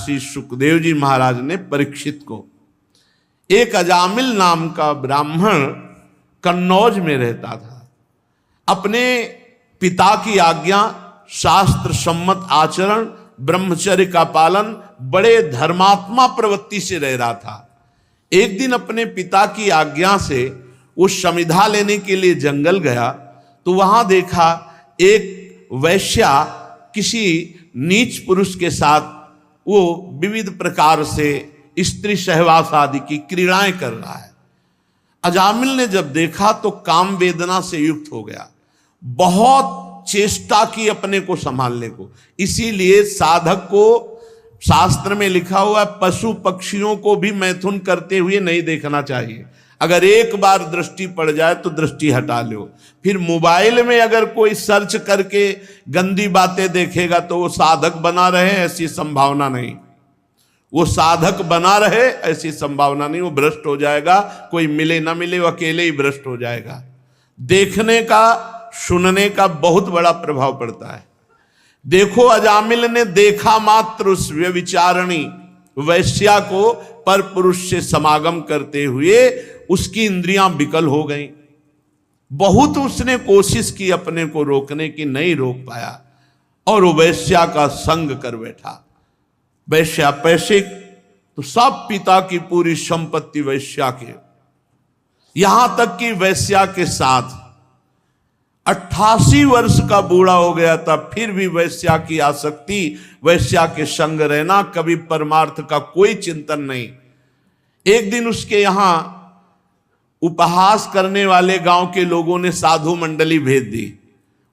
श्री सुखदेव जी महाराज ने परीक्षित को। एक अजामिल नाम का ब्राह्मण कन्नौज में रहता था। अपने पिता की आज्ञा, शास्त्र सम्मत आचरण, ब्रह्मचर्य का पालन, बड़े धर्मात्मा प्रवृत्ति से रह रहा था। एक दिन अपने पिता की आज्ञा से वो समिधा लेने के लिए जंगल गया तो वहां देखा एक वैश्या किसी नीच पुरुष के साथ वो विविध प्रकार से स्त्री सहवास आदि की क्रीड़ाएं कर रहा है। अजामिल ने जब देखा तो काम वेदना से युक्त हो गया, बहुत चेष्टा की अपने को संभालने को। इसीलिए साधक को शास्त्र में लिखा हुआ है, पशु पक्षियों को भी मैथुन करते हुए नहीं देखना चाहिए। अगर एक बार दृष्टि पड़ जाए तो दृष्टि हटा लो। फिर मोबाइल में अगर कोई सर्च करके गंदी बातें देखेगा तो वो साधक बना रहे, ऐसी संभावना नहीं। वो साधक बना रहे ऐसी संभावना नहीं, वो भ्रष्ट हो जाएगा। कोई मिले ना मिले वो अकेले ही भ्रष्ट हो जाएगा। देखने का, सुनने का बहुत बड़ा प्रभाव पड़ता है। देखो, अजामिल ने देखा मात्र उस व्यभिचारिणी वैश्या को पर पुरुष से समागम करते हुए उसकी इंद्रियां विकल हो गईं। बहुत उसने कोशिश की अपने को रोकने की, नहीं रोक पाया और वो वैश्या का संग कर बैठा। वैश्या पैसे तो सब पिता की पूरी संपत्ति वैश्या के, यहां तक कि वैश्या के साथ 88 वर्ष का बूढ़ा हो गया था, फिर भी वैश्या की आसक्ति, वैश्या के संग रहना, कभी परमार्थ का कोई चिंतन नहीं। एक दिन उसके यहां उपहास करने वाले गांव के लोगों ने साधु मंडली भेज दी।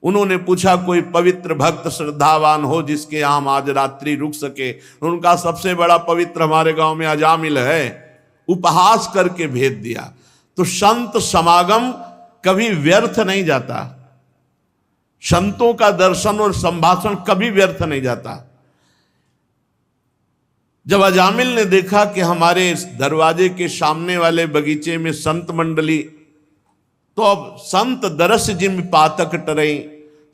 उन्होंने पूछा कोई पवित्र भक्त श्रद्धावान हो जिसके यहां हम आज रात्रि रुक सके। उनका सबसे बड़ा पवित्र हमारे गांव में अजामिल है। उपहास करके भेज दिया। तो संत समागम कभी व्यर्थ नहीं जाता, संतों का दर्शन और संभाषण कभी व्यर्थ नहीं जाता। जब अजामिल ने देखा कि हमारे दरवाजे के सामने वाले बगीचे में संत मंडली, तो अब संत दरस जिम पातक टरई,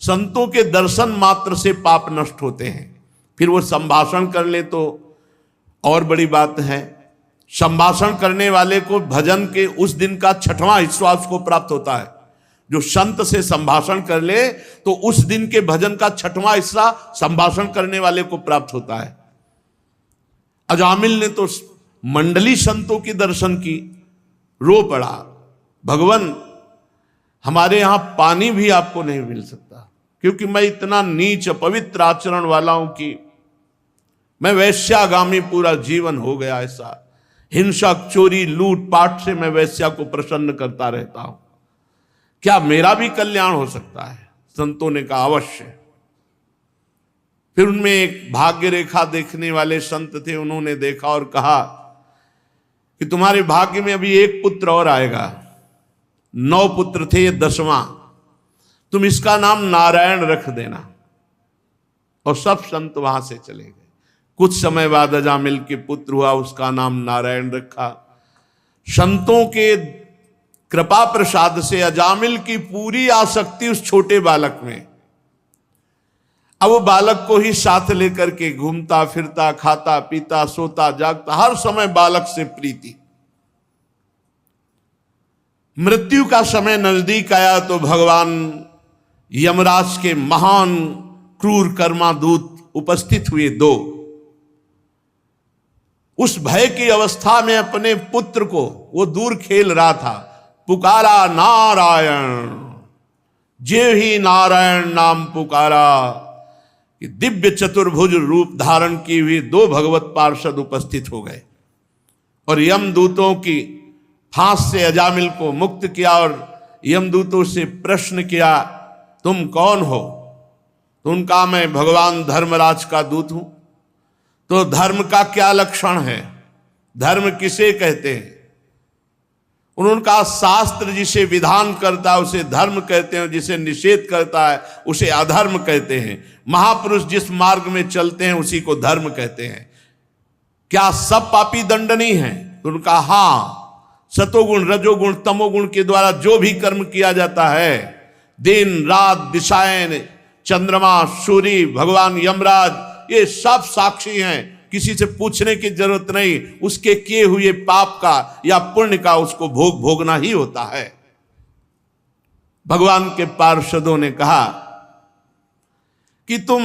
संतों के दर्शन मात्र से पाप नष्ट होते हैं। फिर वो संभाषण कर ले तो और बड़ी बात है। संभाषण करने वाले को भजन के उस दिन का 6वां हिस्सा उसको प्राप्त होता है। जो संत से संभाषण कर ले तो उस दिन के भजन का 6वां हिस्सा संभाषण करने वाले को प्राप्त होता है। अजामिल ने तो मंडली संतों की दर्शन की, रो पड़ा, भगवान हमारे यहां पानी भी आपको नहीं मिल सकता, क्योंकि मैं इतना नीच पवित्र आचरण वाला हूं कि मैं वैश्यागामी पूरा जीवन हो गया। ऐसा हिंसक, चोरी, लूट पाट से मैं वैश्या को प्रसन्न करता रहता हूं। क्या मेरा भी कल्याण हो सकता है? संतों ने कहा अवश्य। फिर उनमें एक भाग्य रेखा देखने वाले संत थे। उन्होंने देखा और कहा कि तुम्हारे भाग्य में अभी एक पुत्र और आएगा। 9 पुत्र थे, ये 10वां, तुम इसका नाम नारायण रख देना। और सब संत वहां से चले गए। कुछ समय बाद अजामिल के पुत्र हुआ, उसका नाम नारायण रखा। संतों के कृपा प्रसाद से अजामिल की पूरी आसक्ति उस छोटे बालक में। अब वो बालक को ही साथ लेकर के घूमता फिरता, खाता पीता, सोता जागता, हर समय बालक से प्रीति। मृत्यु का समय नजदीक आया तो भगवान यमराज के महान क्रूर कर्मा दूत उपस्थित हुए 2। उस भय की अवस्था में अपने पुत्र को वो दूर खेल रहा था, पुकारा नारायण। जे ही नारायण नाम पुकारा कि दिव्य चतुर्भुज रूप धारण की हुई 2 भगवत पार्षद उपस्थित हो गए और यमदूतों की फांस से अजामिल को मुक्त किया और यमदूतों से प्रश्न किया, तुम कौन हो? तो उनका मैं भगवान धर्मराज का दूत हूं। तो धर्म का क्या लक्षण है? धर्म किसे कहते हैं? उन्होंने कहा शास्त्र जिसे विधान करता है उसे धर्म कहते हैं, जिसे निषेध करता है उसे अधर्म कहते हैं। महापुरुष जिस मार्ग में चलते हैं उसी को धर्म कहते हैं। क्या सब पापी दंडनीय हैं? तो उनका हाँ, सतोगुण रजोगुण तमोगुण के द्वारा जो भी कर्म किया जाता है, दिन रात दिशाएं, चंद्रमा, सूर्य, भगवान यमराज, ये सब साक्षी हैं। किसी से पूछने की जरूरत नहीं, उसके किए हुए पाप का या पुण्य का उसको भोगना ही होता है। भगवान के पार्षदों ने कहा कि तुम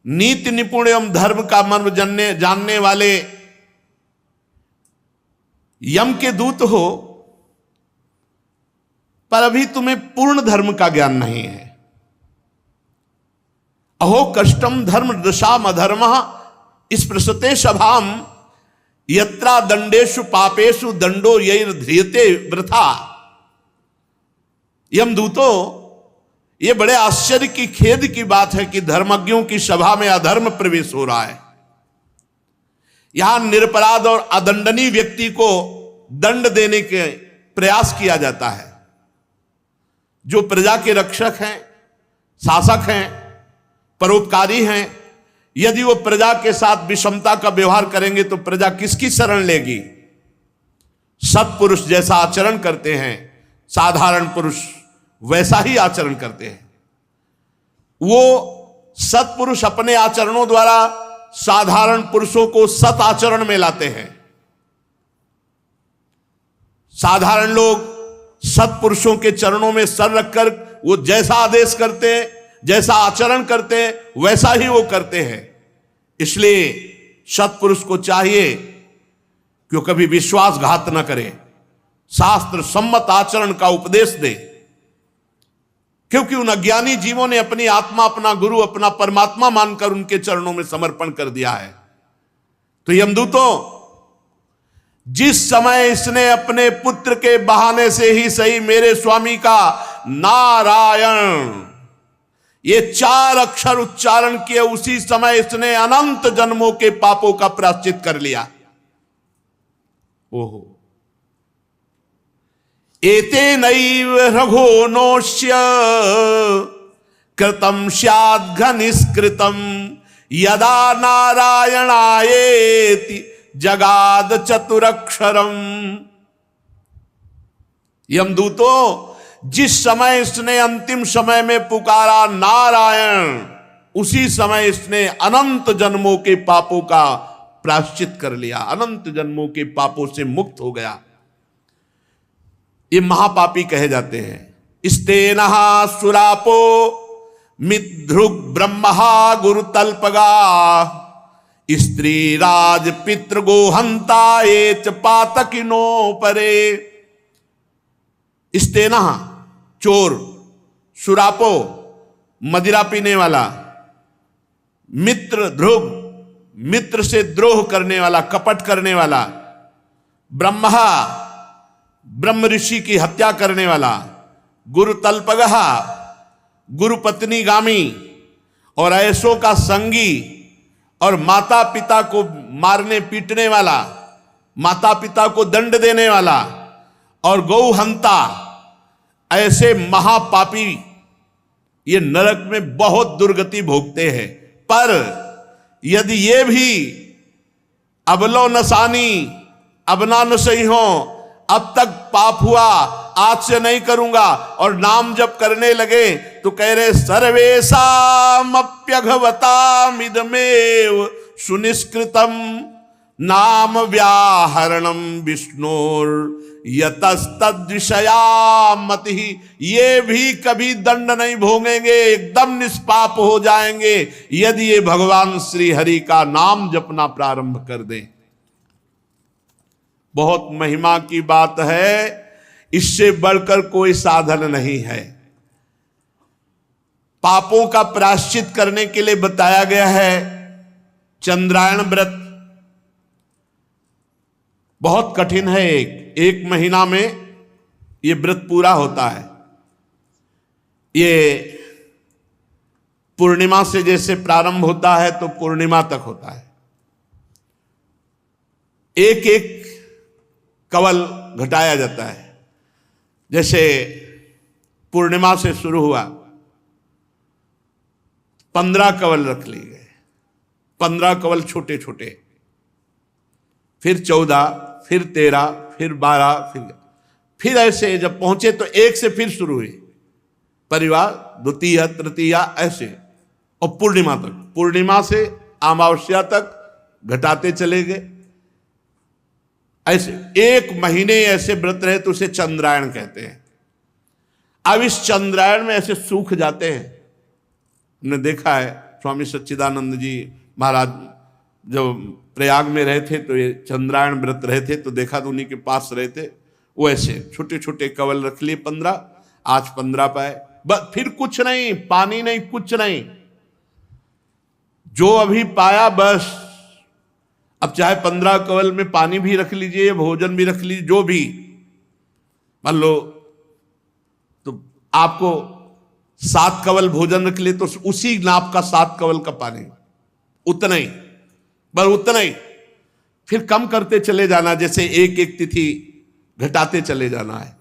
नीति निपुण एवं धर्म का मर्म जानने वाले यम के दूत हो, पर अभी तुम्हें पूर्ण धर्म का ज्ञान नहीं है। अहो कष्टम धर्म दशाम अधर्म स्पृशते सभाम यत्रा दंडेषु पापेषु दंडो यैर ध्रियते वृथा। यमदूतों, ये बड़े आश्चर्य की खेद की बात है कि धर्मज्ञों की सभा में अधर्म प्रवेश हो रहा है। यहां निरपराध और अदंडनीय व्यक्ति को दंड देने के प्रयास किया जाता है। जो प्रजा के रक्षक हैं, शासक हैं, परोपकारी हैं, यदि वो प्रजा के साथ विषमता का व्यवहार करेंगे तो प्रजा किसकी शरण लेगी? सत्पुरुष जैसा आचरण करते हैं, साधारण पुरुष वैसा ही आचरण करते हैं। वो सत्पुरुष अपने आचरणों द्वारा साधारण पुरुषों को सत आचरण में लाते हैं। साधारण लोग सत्पुरुषों के चरणों में सर रखकर वो जैसा आदेश करते हैं, जैसा आचरण करते हैं, वैसा ही वो करते हैं। इसलिए सत्पुरुष को चाहिए कि वो कभी विश्वासघात न करे, शास्त्र सम्मत आचरण का उपदेश दे, क्योंकि उन अज्ञानी जीवों ने अपनी आत्मा, अपना गुरु, अपना परमात्मा मानकर उनके चरणों में समर्पण कर दिया है। तो यमदूतों, जिस समय इसने अपने पुत्र के बहाने से ही सही मेरे स्वामी का नारायण ये 4 अक्षर उच्चारण किए, उसी समय इसने अनंत जन्मों के पापों का प्रायश्चित कर लिया। ओहो, एतेनैव रघोनोष्य कृतं स्याद् घनिष्कृतं यदा नारायणायेति जगाद चतुरक्षरम। यमदूतों, जिस समय इसने अंतिम समय में पुकारा नारायण, उसी समय इसने अनंत जन्मों के पापों का प्रायश्चित कर लिया, अनंत जन्मों के पापों से मुक्त हो गया। ये महापापी कहे जाते हैं। स्तेनः सुरापो मिद्धृग ब्रह्महा गुरुतल्पगा स्त्री राज पितृ गोहंता ये च पातकिनो परे। स्तेनः चोर, सुरापो मदिरा पीने वाला, मित्र ध्रुव मित्र से द्रोह करने वाला, कपट करने वाला, ब्रह्मा ब्रह्म ऋषि की हत्या करने वाला, गुरु तल्पगः गुरु पत्नी गामी और ऐसों का संगी, और माता पिता को मारने पीटने वाला, माता पिता को दंड देने वाला, और गौहंता, ऐसे महापापी ये नरक में बहुत दुर्गति भोगते हैं। पर यदि ये भी अबलो नसानी अबना न सही हो, अब तक पाप हुआ, आज से नहीं करूंगा, और नाम जप करने लगे तो कह रहे सर्वेषामप्यघवतामिदमेव सुनिष्कृतम नाम व्याहरणम विष्णुर यतस्तद्विषयामति। ये भी कभी दंड नहीं भोगेंगे, एकदम निष्पाप हो जाएंगे यदि ये भगवान श्री हरि का नाम जपना प्रारंभ कर दें। बहुत महिमा की बात है, इससे बढ़कर कोई साधन नहीं है। पापों का प्रायश्चित करने के लिए बताया गया है चंद्रायण व्रत। बहुत कठिन है, एक महीना में ये व्रत पूरा होता है। ये पूर्णिमा से जैसे प्रारंभ होता है तो पूर्णिमा तक होता है। एक एक कवल घटाया जाता है। जैसे पूर्णिमा से शुरू हुआ, 15 कवल रख लिए गए, 15 कवल छोटे छोटे, फिर 14, फिर 13, फिर 12, फिर ऐसे जब पहुंचे तो एक से फिर शुरू हुई परिवार, द्वितीय तृतीया ऐसे, और पूर्णिमा तक, पूर्णिमा से अमावस्या तक घटाते चले गए। ऐसे 1 महीने ऐसे व्रत रहे तो उसे चंद्रायण कहते हैं। अब इस चंद्रायण में ऐसे सूख जाते हैं। हमने देखा है स्वामी सच्चिदानंद जी महाराज जब प्रयाग में रहे थे तो ये चंद्रायण व्रत रहे थे, तो देखा तो उन्हीं के पास रहे थे। वो ऐसे छोटे छोटे कवल रख लिए 15, आज 15 पाए, बस फिर कुछ नहीं, पानी नहीं, कुछ नहीं, जो अभी पाया बस। अब चाहे 15 कवल में पानी भी रख लीजिए, भोजन भी रख लीजिए, जो भी मान लो, तो आपको 7 कवल भोजन रख लिए तो उसी नाप का 7 कवल का पानी, उतना ही, बस उतना ही। फिर कम करते चले जाना, जैसे एक एक तिथि घटाते चले जाना है,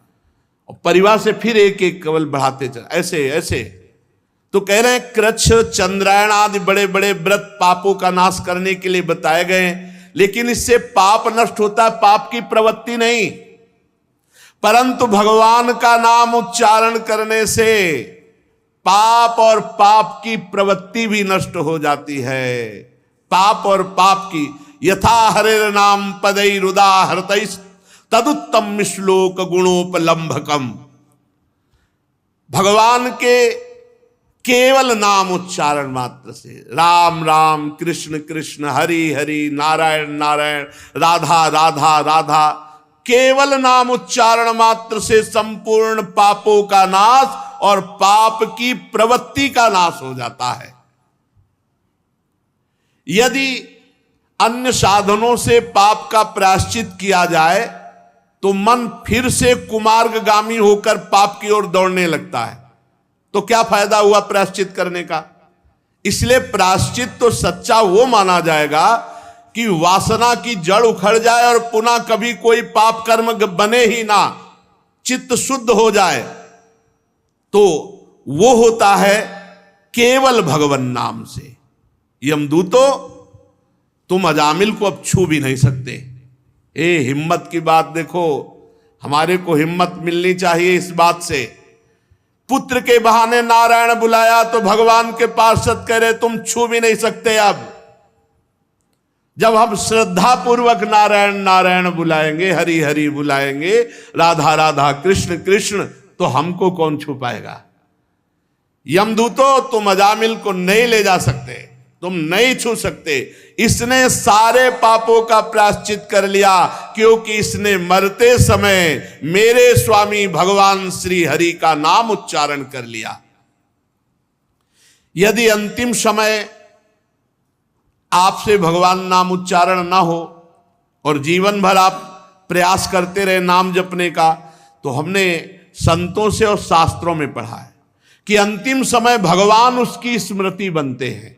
और परिवार से फिर एक एक कवल बढ़ाते चले, ऐसे ऐसे। तो कह रहे हैं कृच्छ, चंद्रायण आदि बड़े बड़े व्रत पापों का नाश करने के लिए बताए गए हैं, लेकिन इससे पाप नष्ट होता है, पाप की प्रवृत्ति नहीं। परंतु भगवान का नाम उच्चारण करने से पाप और पाप की प्रवृत्ति भी नष्ट हो जाती है। पाप और पाप की यथा हरेर नाम पदैरुदाहृतै तदुत्तम श्लोक गुणोपलंभकम। भगवान के केवल नाम उच्चारण मात्र से, राम राम, कृष्ण कृष्ण, हरि हरि, नारायण नारायण, राधा राधा राधा, केवल नाम उच्चारण मात्र से संपूर्ण पापों का नाश और पाप की प्रवृत्ति का नाश हो जाता है। यदि अन्य साधनों से पाप का प्रायश्चित किया जाए तो मन फिर से कुमार्गगामी होकर पाप की ओर दौड़ने लगता है, तो क्या फायदा हुआ प्रायश्चित करने का। इसलिए प्रायश्चित तो सच्चा वो माना जाएगा कि वासना की जड़ उखड़ जाए और पुनः कभी कोई पाप कर्म बने ही ना, चित्त शुद्ध हो जाए, तो वो होता है केवल भगवान नाम से। यमदूतो तुम अजामिल को अब छू भी नहीं सकते। हिम्मत की बात देखो, हमारे को हिम्मत मिलनी चाहिए इस बात से। पुत्र के बहाने नारायण बुलाया तो भगवान के पार्षद कह रहे तुम छू भी नहीं सकते। अब जब हम श्रद्धा पूर्वक नारायण नारायण बुलाएंगे, हरि हरि बुलाएंगे, राधा राधा, कृष्ण कृष्ण, तो हमको कौन छू पाएगा। यमदूतो तुम अजामिल को नहीं ले जा सकते, तुम नहीं छू सकते। इसने सारे पापों का प्रायश्चित कर लिया, क्योंकि इसने मरते समय मेरे स्वामी भगवान श्री हरि का नाम उच्चारण कर लिया। यदि अंतिम समय आपसे भगवान नाम उच्चारण ना हो और जीवन भर आप प्रयास करते रहे नाम जपने का, तो हमने संतों से और शास्त्रों में पढ़ा है कि अंतिम समय भगवान उसकी स्मृति बनते हैं,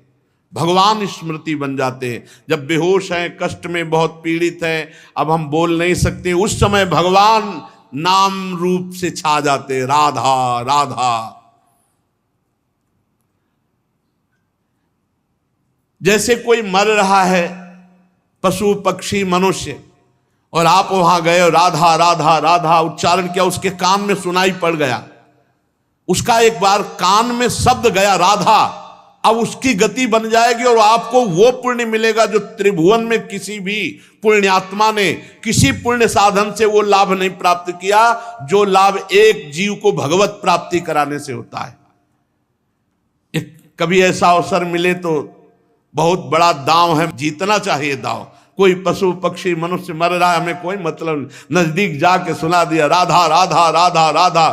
भगवान स्मृति बन जाते हैं। जब बेहोश हैं, कष्ट में बहुत पीड़ित हैं, अब हम बोल नहीं सकते, उस समय भगवान नाम रूप से छा जाते, राधा राधा। जैसे कोई मर रहा है, पशु पक्षी मनुष्य, और आप वहां गए और राधा राधा राधा उच्चारण किया, उसके कान में सुनाई पड़ गया, उसका एक बार कान में शब्द गया राधा, अब उसकी गति बन जाएगी और आपको वो पुण्य मिलेगा जो त्रिभुवन में किसी भी पुण्यात्मा ने किसी पुण्य साधन से वो लाभ नहीं प्राप्त किया, जो लाभ एक जीव को भगवत प्राप्ति कराने से होता है। कभी ऐसा अवसर मिले तो बहुत बड़ा दांव है, जीतना चाहिए दांव। कोई पशु पक्षी मनुष्य मर रहा है, हमें कोई मतलब, नजदीक जाके सुना दिया राधा राधा राधा राधा।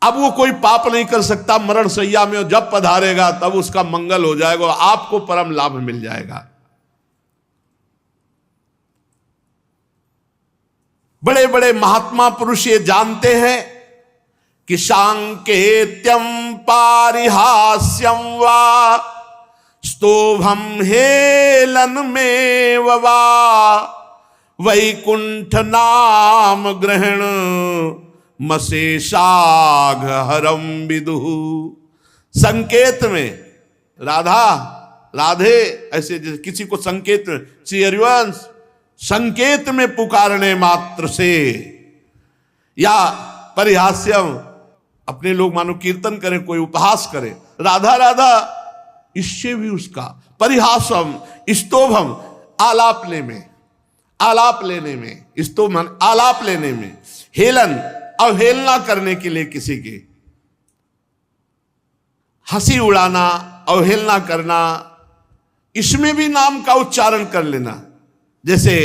अब वो कोई पाप नहीं कर सकता, मरण सैया में जब पधारेगा तब उसका मंगल हो जाएगा, आपको परम लाभ मिल जाएगा। बड़े बड़े महात्मा पुरुष ये जानते हैं कि सांकेत्यम पारिहास्यम वा स्तोभम हेलन में वा वैकुंठ नाम ग्रहण मशेषाघ हरम विदुहु। संकेत में राधा राधे, ऐसे जैसे किसी को संकेत में, श्री हरिवंश संकेत में पुकारने मात्र से, या परिहास्यम, अपने लोग मानो कीर्तन करें, कोई उपहास करे, राधा राधा, इससे भी उसका परिहासम, स्तोभम, आलाप लेने में, स्तोभन आलाप लेने में, हेलन अवहेलना करने के लिए किसी की, हंसी उड़ाना, अवहेलना करना, इसमें भी नाम का उच्चारण कर लेना। जैसे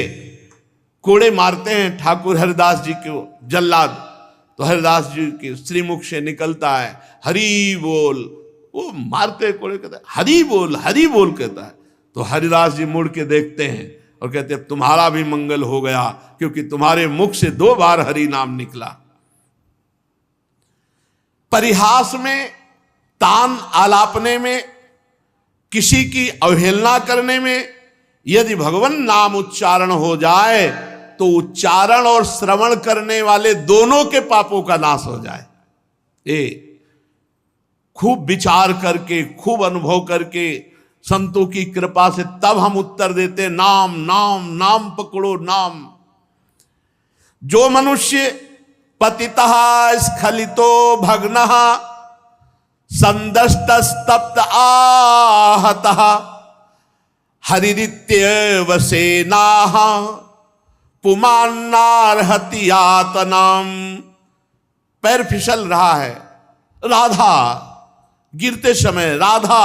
कोड़े मारते हैं ठाकुर हरिदास जी को जल्लाद, तो हरिदास जी के श्रीमुख से निकलता है हरि बोल, वो मारते कोड़े कहते हैं हरि बोल कहता है, तो हरिदास जी मुड़ के देखते हैं और कहते हैं तुम्हारा भी मंगल हो गया, क्योंकि तुम्हारे मुख से 2 बार हरि नाम निकला। परिहास में, तान आलापने में, किसी की अवहेलना करने में, यदि भगवान नाम उच्चारण हो जाए तो उच्चारण और श्रवण करने वाले दोनों के पापों का नाश हो जाए। खूब विचार करके, खूब अनुभव करके, संतों की कृपा से तब हम उत्तर देते, नाम नाम नाम पकड़ो नाम। जो मनुष्य पतितः स्खलितो भग्नः संदष्टस्तप्त आहतः हरिरित्येव सेनाः पुमान्नार्हति यातनाम। पैर फिसल रहा है, राधा गिरते समय, राधा,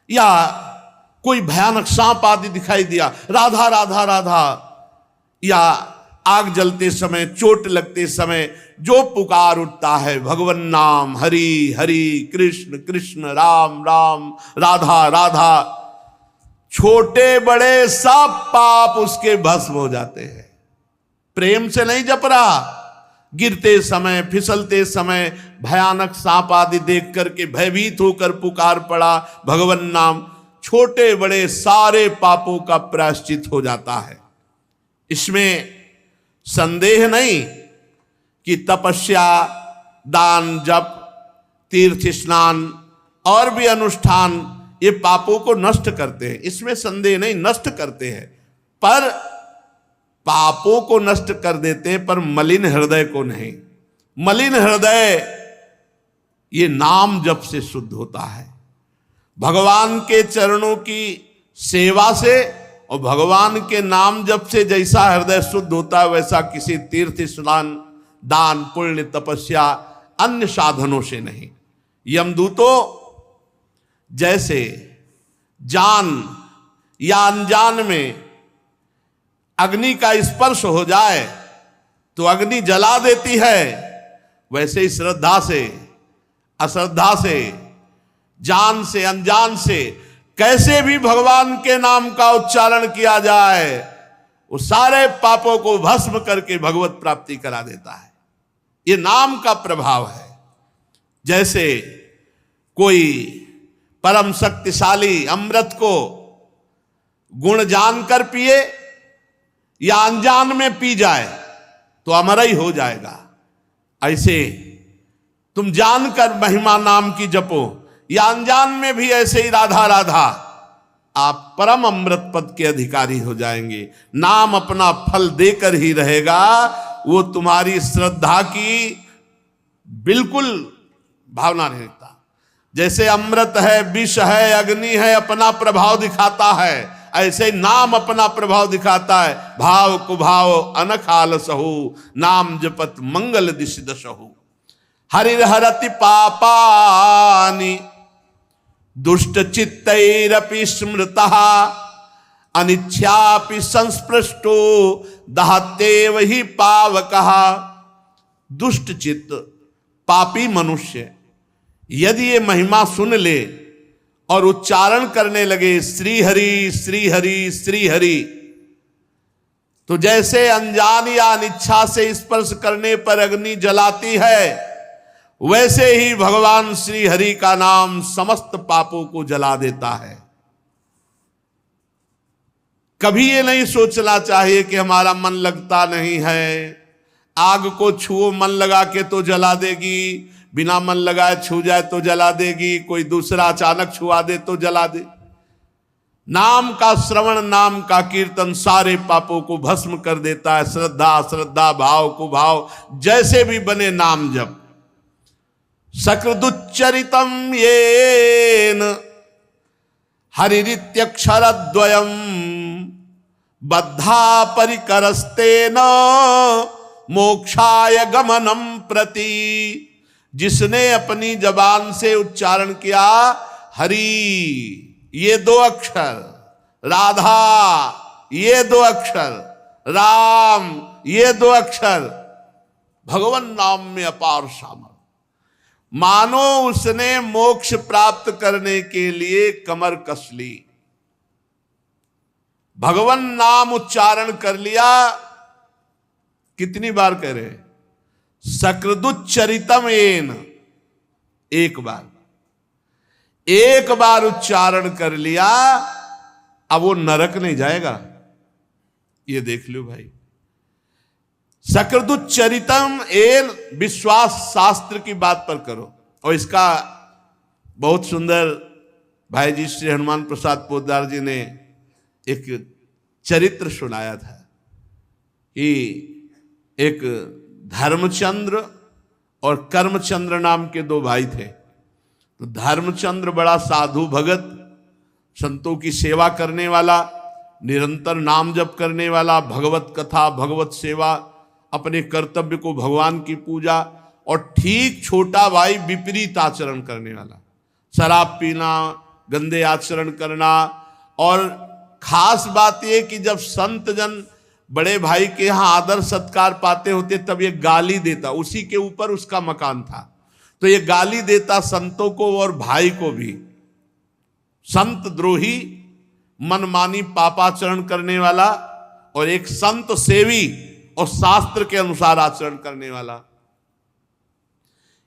या कोई भयानक सांप आदि दिखाई दिया, राधा राधा राधा, या आग जलते समय, चोट लगते समय जो पुकार उठता है भगवन नाम, हरि हरि, कृष्ण कृष्ण, राम राम, राधा राधा, छोटे बड़े सब पाप उसके भस्म हो जाते हैं। प्रेम से नहीं जप रहा, गिरते समय, फिसलते समय, भयानक सांप आदि देख करके भयभीत होकर पुकार पड़ा भगवन नाम, छोटे बड़े सारे पापों का प्रायश्चित हो जाता है। इसमें संदेह नहीं कि तपस्या, दान, जप, तीर्थ स्नान और भी अनुष्ठान ये पापों को नष्ट करते हैं, इसमें संदेह नहीं, नष्ट करते हैं, पर पापों को नष्ट कर देते हैं, पर मलिन हृदय को नहीं। मलिन हृदय ये नाम जप से शुद्ध होता है, भगवान के चरणों की सेवा से, और भगवान के नाम जप से जैसा हृदय शुद्ध होता है वैसा किसी तीर्थ स्नान, दान, पुण्य, तपस्या, अन्य साधनों से नहीं। यमदूतों जैसे जान या अनजान में अग्नि का स्पर्श हो जाए तो अग्नि जला देती है, वैसे ही श्रद्धा से, अश्रद्धा से, जान से, अनजान से कैसे भी भगवान के नाम का उच्चारण किया जाए वो सारे पापों को भस्म करके भगवत प्राप्ति करा देता है। ये नाम का प्रभाव है। जैसे कोई परम शक्तिशाली अमृत को गुण जानकर पिए या अनजान में पी जाए तो अमर ही हो जाएगा, ऐसे तुम जानकर महिमा नाम की जपो या अनजान में भी ऐसे ही राधा राधा, आप परम अमृत पद के अधिकारी हो जाएंगे। नाम अपना फल देकर ही रहेगा, वो तुम्हारी श्रद्धा की बिल्कुल भावना नहीं रखता। जैसे अमृत है, विष है, अग्नि है, अपना प्रभाव दिखाता है, ऐसे ही नाम अपना प्रभाव दिखाता है। भाव कुभाव अनखाल सहु, नाम जपत मंगल दिश दशहु। हरिहरति पापानि दुष्ट चित्तैरपि स्मृतः, अनिच्छापि संस्पृष्टो दहत्येव हि पावकः। दुष्ट चित्त, पापी मनुष्य यदि ये महिमा सुन ले और उच्चारण करने लगे श्री हरि श्री हरि श्री हरि, तो जैसे अनजान या अनिच्छा से स्पर्श करने पर अग्नि जलाती है, वैसे ही भगवान श्री हरि का नाम समस्त पापों को जला देता है। कभी ये नहीं सोचना चाहिए कि हमारा मन लगता नहीं है, आग को छुओ मन लगा के तो जला देगी, बिना मन लगाए छू जाए तो जला देगी, कोई दूसरा अचानक छुआ दे तो जला दे। नाम का श्रवण, नाम का कीर्तन सारे पापों को भस्म कर देता है। श्रद्धा, श्रद्धा, भाव कुभाव जैसे भी बने नाम जप। सकृदुच्चरितम येन हरिरित्यक्षरद्वयम् बद्धा परिकरस्तेन मोक्षाय गमनम प्रति। जिसने अपनी जबान से उच्चारण किया हरि ये 2 अक्षर, राधा ये 2 अक्षर, राम ये 2 अक्षर, भगवान नाम में अपार सामर्थ्य, मानो उसने मोक्ष प्राप्त करने के लिए कमर कस ली। भगवान नाम उच्चारण कर लिया, कितनी बार कह रहे? सकृदुच्चरितम एन, एक बार, एक बार उच्चारण कर लिया, अब वो नरक नहीं जाएगा। ये देख लो भाई, सकृदुच्चरितम एन, विश्वास शास्त्र की बात पर करो। और इसका बहुत सुंदर भाई जी श्री हनुमान प्रसाद पोद्दार जी ने एक चरित्र सुनाया था कि एक धर्मचंद्र और कर्मचंद्र नाम के 2 भाई थे। तो धर्मचंद्र बड़ा साधु भगत, संतों की सेवा करने वाला, निरंतर नाम जप करने वाला, भगवत कथा भगवत सेवा, अपने कर्तव्य को भगवान की पूजा, और ठीक छोटा भाई विपरीत आचरण करने वाला, शराब पीना, गंदे आचरण करना। और खास बात यह कि जब संत जन बड़े भाई के यहां आदर सत्कार पाते होते तब ये गाली देता, उसी के ऊपर उसका मकान था, तो ये गाली देता संतों को और भाई को भी। संत द्रोही, मनमानी पापाचरण करने वाला, और एक संत सेवी और शास्त्र के अनुसार आचरण करने वाला।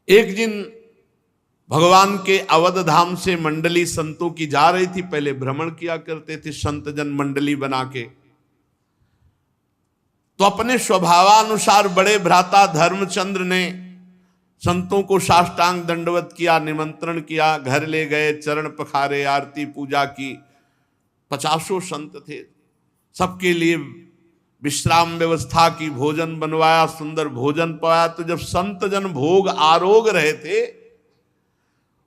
एक दिन भगवान के अवध धाम से मंडली संतों की जा रही थी। पहले भ्रमण किया करते थे संत जन मंडली बना के। तो अपने स्वभावानुसार बड़े भ्राता धर्मचंद्र ने संतों को साष्टांग दंडवत किया, निमंत्रण किया, घर ले गए, चरण पखारे, आरती पूजा की। 50 संत थे, सबके लिए विश्राम व्यवस्था की, भोजन बनवाया, सुंदर भोजन पाया। तो जब संत जन भोग आरोग रहे थे,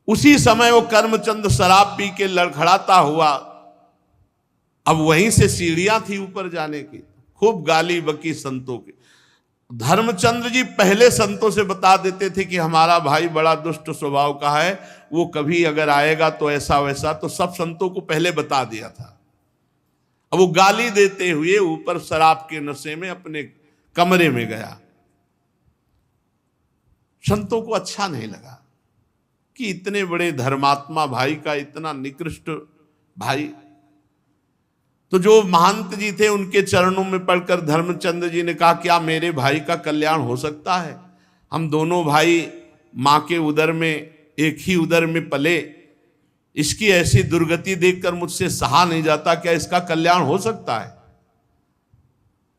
उसी समय वो कर्मचंद शराब पी के लड़खड़ाता हुआ, अब वहीं से सीढ़ियां थी ऊपर जाने की, खूब गाली बकी संतों की। धर्मचंद्र जी पहले संतों से बता देते थे कि हमारा भाई बड़ा दुष्ट स्वभाव का है, वो कभी अगर आएगा तो ऐसा वैसा, तो सब संतों को पहले बता दिया था। अब वो गाली देते हुए ऊपर शराब के नशे में अपने कमरे में गया। संतों को अच्छा नहीं लगा कि इतने बड़े धर्मात्मा भाई का इतना निकृष्ट भाई। तो जो महंत जी थे उनके चरणों में पड़कर धर्मचंद्र जी ने कहा, क्या मेरे भाई का कल्याण हो सकता है? हम दोनों भाई मां के उदर में, एक ही उदर में पले, इसकी ऐसी दुर्गति देखकर मुझसे सहा नहीं जाता, क्या इसका कल्याण हो सकता है?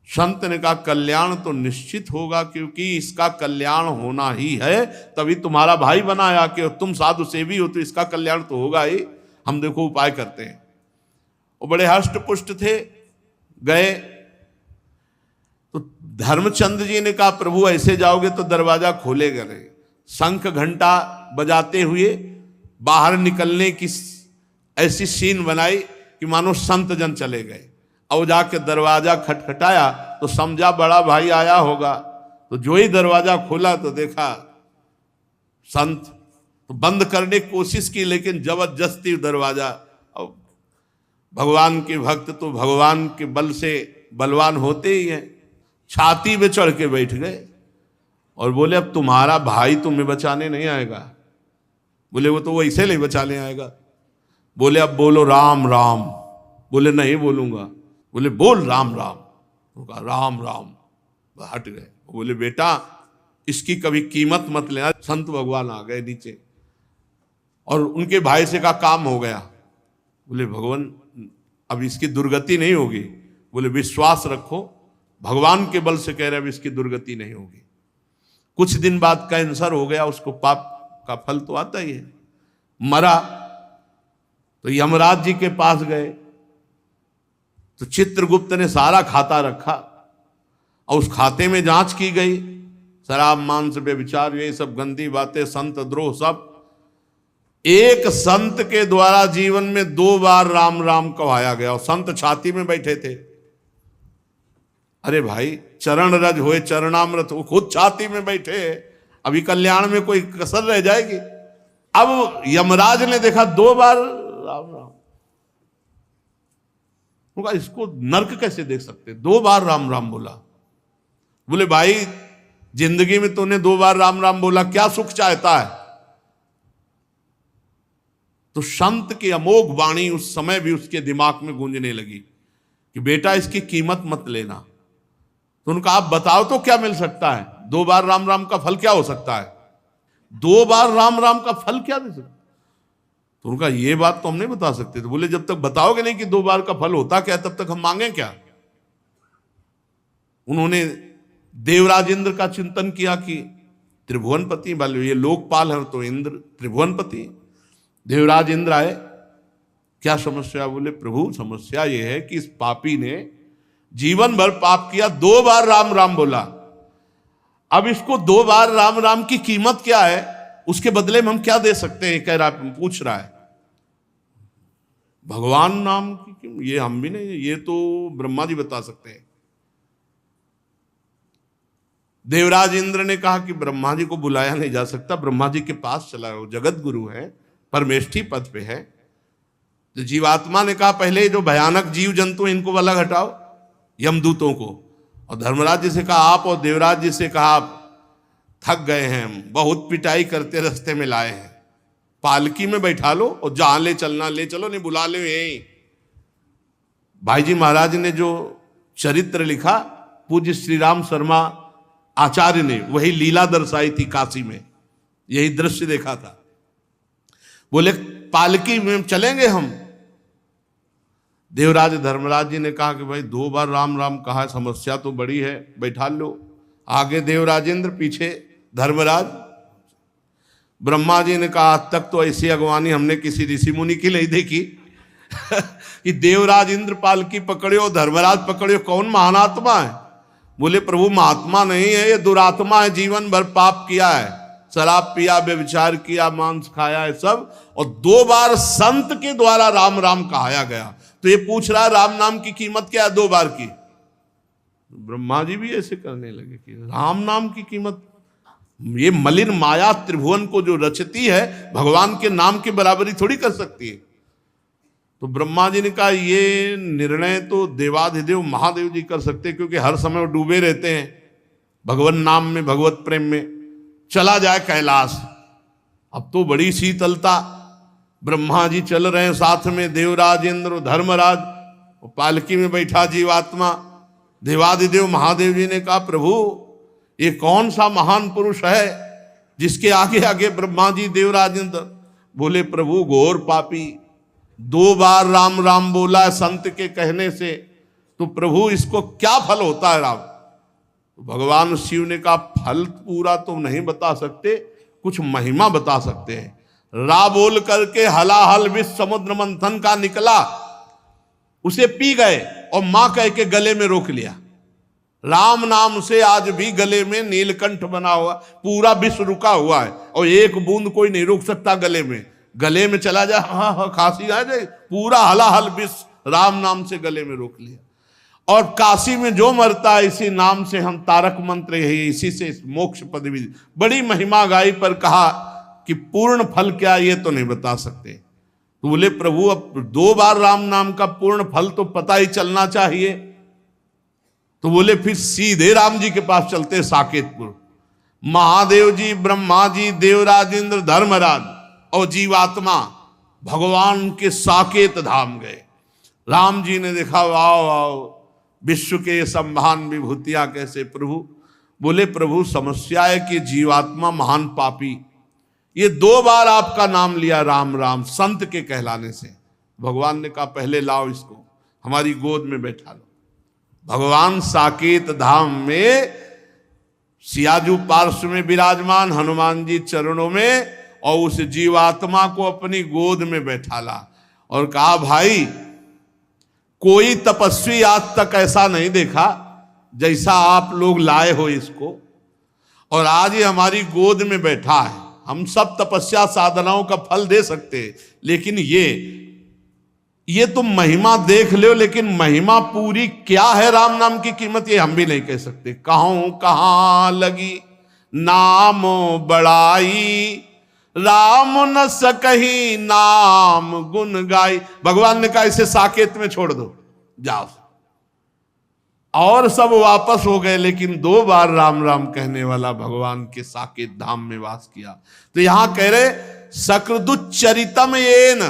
संत ने कहा, कल्याण तो निश्चित होगा, क्योंकि इसका कल्याण होना ही है, तभी तुम्हारा भाई बनाया कि तुम साधु सेवी हो, तो इसका कल्याण तो होगा ही। हम देखो उपाय करते हैं। वो बड़े हष्ट पुष्ट थे, गए तो धर्मचंद्र जी ने कहा, प्रभु ऐसे जाओगे तो दरवाजा खोलेगा नहीं। शंख घंटा बजाते हुए बाहर निकलने की ऐसी सीन बनाई कि मानो संत जन चले गए। अब जाके दरवाजा खटखटाया तो समझा बड़ा भाई आया होगा। तो जो ही दरवाजा खोला तो देखा संत। तो बंद करने की कोशिश की, लेकिन जबरदस्ती दरवाजा। अब भगवान के भक्त तो भगवान के बल से बलवान होते ही हैं, छाती पे चढ़ के बैठ गए और बोले, अब तुम्हारा भाई तुम्हें बचाने नहीं आएगा। बोले, वो तो वैसे नहीं बचाने आएगा। बोले, अब बोलो राम राम। बोले, नहीं बोलूंगा। बोले, बोल राम राम। वो कहा राम राम, हट गए। बोले, बेटा इसकी कभी कीमत मत लेना। संत भगवान आ गए नीचे और उनके भाई से कहा, काम हो गया। बोले, भगवान अब इसकी दुर्गति नहीं होगी। बोले, विश्वास रखो, भगवान के बल से कह रहे, अब इसकी दुर्गति नहीं होगी। कुछ दिन बाद कैंसर हो गया उसको, पाप का फल तो आता ही है। मरा तो यमराज जी के पास गए तो चित्रगुप्त ने सारा खाता रखा और उस खाते में जांच की गई। शराब, मांस, व्यभिचार, ये सब गंदी बातें, संत द्रोह सब। एक संत के द्वारा जीवन में 2 बार राम राम कहाया गया और संत छाती में बैठे थे। अरे भाई, चरण रज होए चरणामृत, वो खुद छाती में बैठे, अभी कल्याण में कोई कसर रह जाएगी। अब यमराज ने देखा 2 बार राम राम, उनका इसको नर्क कैसे देख सकते, 2 बार राम राम बोला। बोले भाई, जिंदगी में तूने 2 बार राम राम बोला, क्या सुख चाहता है? तो संत की अमोघ वाणी उस समय भी उसके दिमाग में गूंजने लगी कि बेटा इसकी कीमत मत लेना। तो उनका आप बताओ तो क्या मिल सकता है, 2 बार राम राम का फल क्या हो सकता है? 2 बार राम राम का फल क्या दे सकता? तो उनका ये बात तो हम नहीं बता सकते। तो बोले जब तक बताओगे नहीं कि 2 बार का फल होता क्या, तब तक हम मांगे क्या? उन्होंने देवराज इंद्र का चिंतन किया कि त्रिभुवनपति वाले, ये लोकपाल है तो इंद्र त्रिभुवनपति। देवराज इंद्र आए, क्या समस्या? बोले प्रभु समस्या ये है कि इस पापी ने जीवन भर पाप किया, 2 बार राम राम बोला। अब इसको 2 बार राम राम की कीमत क्या है, उसके बदले में हम क्या दे सकते हैं? कह रहा, पूछ रहा है। भगवान नाम की, ये हम भी नहीं, ये तो ब्रह्मा जी बता सकते हैं। देवराज इंद्र ने कहा कि ब्रह्मा जी को बुलाया नहीं जा सकता, ब्रह्मा जी के पास चला, वो जगत गुरु है, परमेष्ठी पद पे है। तो जीवात्मा ने कहा पहले जो भयानक जीव जंतु इनको अलग हटाओ, यमदूतों को। और धर्मराज जी से कहा आप, और देवराज जी से कहा आप थक गए हैं, हम बहुत पिटाई करते रास्ते में लाए हैं, पालकी में बैठा लो और जहां ले चलना ले चलो, नहीं बुला लो यहीं। भाई जी महाराज ने जो चरित्र लिखा पूज्य श्री राम शर्मा आचार्य ने, वही लीला दर्शाई थी काशी में, यही दृश्य देखा था। बोले पालकी में चलेंगे हम। देवराज धर्मराज जी ने कहा कि भाई 2 बार राम राम कहा, समस्या तो बड़ी है, बैठा लो। आगे देवराजेंद्र, पीछे धर्मराज। ब्रह्मा जी ने कहा आज तक तो ऐसी अगवानी हमने किसी ऋषि मुनि की नहीं देखी कि देवराज इंद्र पालकी पकड़ियो, धर्मराज पकड़ियो, कौन महानात्मा है? बोले प्रभु महात्मा नहीं है, ये दुरात्मा है, जीवन भर पाप किया है, शराब पिया, व्यभिचार किया, मांस खाया है सब, और 2 बार संत के द्वारा राम राम कहाया गया। तो ये पूछ रहा है राम नाम की कीमत क्या है 2 बार की? ब्रह्मा जी भी ऐसे करने लगे कि राम नाम की कीमत, ये मलिन माया त्रिभुवन को जो रचती है, भगवान के नाम की बराबरी थोड़ी कर सकती है। तो ब्रह्मा जी ने कहा ये निर्णय तो देवाधिदेव महादेव जी कर सकते, क्योंकि हर समय वो डूबे रहते हैं भगवान नाम में, भगवत प्रेम में। चला जाए कैलाश। अब तो बड़ी शीतलता, ब्रह्मा जी चल रहे हैं साथ में, देवराज इंद्र, धर्मराज, पालकी में बैठा जीवात्मा। देवाधिदेव महादेव जी ने कहा प्रभु ये कौन सा महान पुरुष है जिसके आगे आगे ब्रह्मा जी देवराज इंद्र? बोले प्रभु घोर पापी, 2 बार राम राम बोला है संत के कहने से, तो प्रभु इसको क्या फल होता है? राम भगवान शिव ने कहा फल पूरा तो नहीं बता सकते, कुछ महिमा बता सकते हैं। रा बोल करके हलाहल विष समुद्र मंथन का निकला, उसे पी गए और मां कह के गले में रोक लिया। राम नाम से आज भी गले में नीलकंठ बना हुआ, पूरा विष रुका हुआ है और एक बूंद कोई नहीं रोक सकता गले में। गले में चला जाए, हाँ हाँ खांसी आ जाए, पूरा हलाहल विष राम नाम से गले में रोक लिया। और काशी में जो मरता है इसी नाम से, हम तारक मंत्र यही, इसी से मोक्ष पदवी, बड़ी महिमा गाई, पर कहा कि पूर्ण फल क्या ये तो नहीं बता सकते। तो बोले प्रभु अब 2 बार राम नाम का पूर्ण फल तो पता ही चलना चाहिए। तो बोले फिर सीधे राम जी के पास चलते, साकेतपुर। महादेव जी, ब्रह्मा जी, देवराज इंद्र, धर्मराज और जीवात्मा भगवान के साकेत धाम गए। राम जी ने देखा वाओ वाओ, विश्व के संभान विभूतियां कैसे प्रभु। बोले प्रभु समस्या है कि जीवात्मा महान पापी, ये 2 बार आपका नाम लिया राम राम संत के कहलाने से। भगवान ने कहा पहले लाओ इसको, हमारी गोद में बैठा लो। भगवान साकेत धाम में सियाजू पार्श्व में विराजमान, हनुमान जी चरणों में, और उस जीवात्मा को अपनी गोद में बैठा ला और कहा भाई कोई तपस्वी आज तक ऐसा नहीं देखा जैसा आप लोग लाए हो इसको, और आज ये हमारी गोद में बैठा है, हम सब तपस्या साधनाओं का फल दे सकते, लेकिन ये तुम महिमा देख लो, लेकिन महिमा पूरी क्या है राम नाम की कीमत ये हम भी नहीं कह सकते। कहूं कहां लगी नाम बड़ाई, राम न सकही नाम गुण गाई। भगवान ने कहा इसे साकेत में छोड़ दो, जाओ। और सब वापस हो गए, लेकिन 2 बार राम राम कहने वाला भगवान के साकेत धाम में वास किया। तो यहां कह रहे सकृदुच्चरितम येन